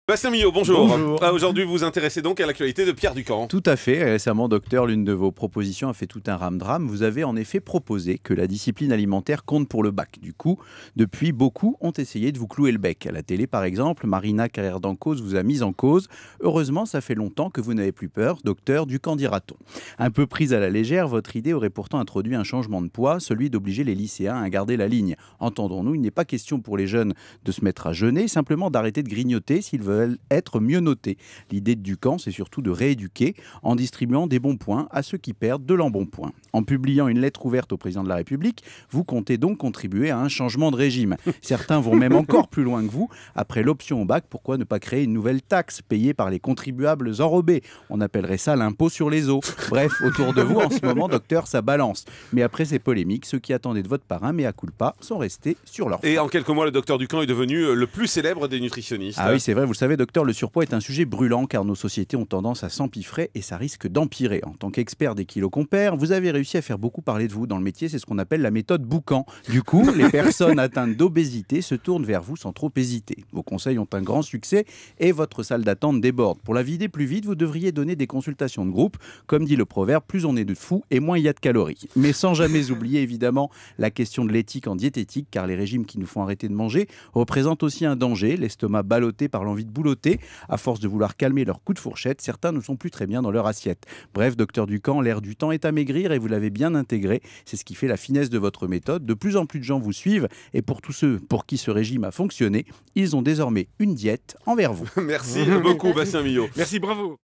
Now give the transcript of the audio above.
Bastien Millot, bonjour. Bonjour. Aujourd'hui, vous vous intéressez donc à l'actualité de Pierre Ducan. Tout à fait. Récemment, docteur, l'une de vos propositions a fait tout un ram-drame. Vous avez en effet proposé que la discipline alimentaire compte pour le bac. Du coup, depuis, beaucoup ont essayé de vous clouer le bec. À la télé, par exemple, Marina Carrère d'Encausse vous a mise en cause. Heureusement, ça fait longtemps que vous n'avez plus peur, docteur Ducan, dira-t-on. Un peu prise à la légère, votre idée aurait pourtant introduit un changement de poids, celui d'obliger les lycéens à garder la ligne. Entendons-nous, il n'est pas question pour les jeunes de se mettre à jeûner, simplement d'arrêter de grignoter s'ils veulent être mieux notés. L'idée de Ducan, c'est surtout de rééduquer en distribuant des bons points à ceux qui perdent de l'embonpoint. En publiant une lettre ouverte au président de la République, vous comptez donc contribuer à un changement de régime. Certains vont même encore plus loin que vous. Après l'option au bac, pourquoi ne pas créer une nouvelle taxe payée par les contribuables enrobés? On appellerait ça l'impôt sur les eaux. Bref, autour de vous, en ce moment, docteur, ça balance. Mais après ces polémiques, ceux qui attendaient de votre parrain, mea culpa, sont restés sur leur faim. Et en quelques mois, le docteur Ducan est devenu le plus célèbre des nutritionnistes. Ah oui, c'est vrai, vous le savez, docteur, le surpoids est un sujet brûlant car nos sociétés ont tendance à s'empiffrer et ça risque d'empirer. En tant qu'expert des kilos qu'on perd, vous avez réussi à faire beaucoup parler de vous. Dans le métier, c'est ce qu'on appelle la méthode Boucan. Du coup, les personnes atteintes d'obésité se tournent vers vous sans trop hésiter. Vos conseils ont un grand succès et votre salle d'attente déborde. Pour la vider plus vite, vous devriez donner des consultations de groupe. Comme dit le proverbe, plus on est de fous et moins il y a de calories. Mais sans jamais oublier évidemment la question de l'éthique en diététique, car les régimes qui nous font arrêter de manger représentent aussi un danger. L'estomac ballotté par l'envie de boulotter. À force de vouloir calmer leur coup de fourchette, certains ne sont plus très bien dans leur assiette. Bref, docteur Ducan, l'air du temps est à maigrir et vous l'avez bien intégré. C'est ce qui fait la finesse de votre méthode. De plus en plus de gens vous suivent et pour tous ceux pour qui ce régime a fonctionné, ils ont désormais une diète envers vous. Merci beaucoup, Bastien Millot. Merci, bravo.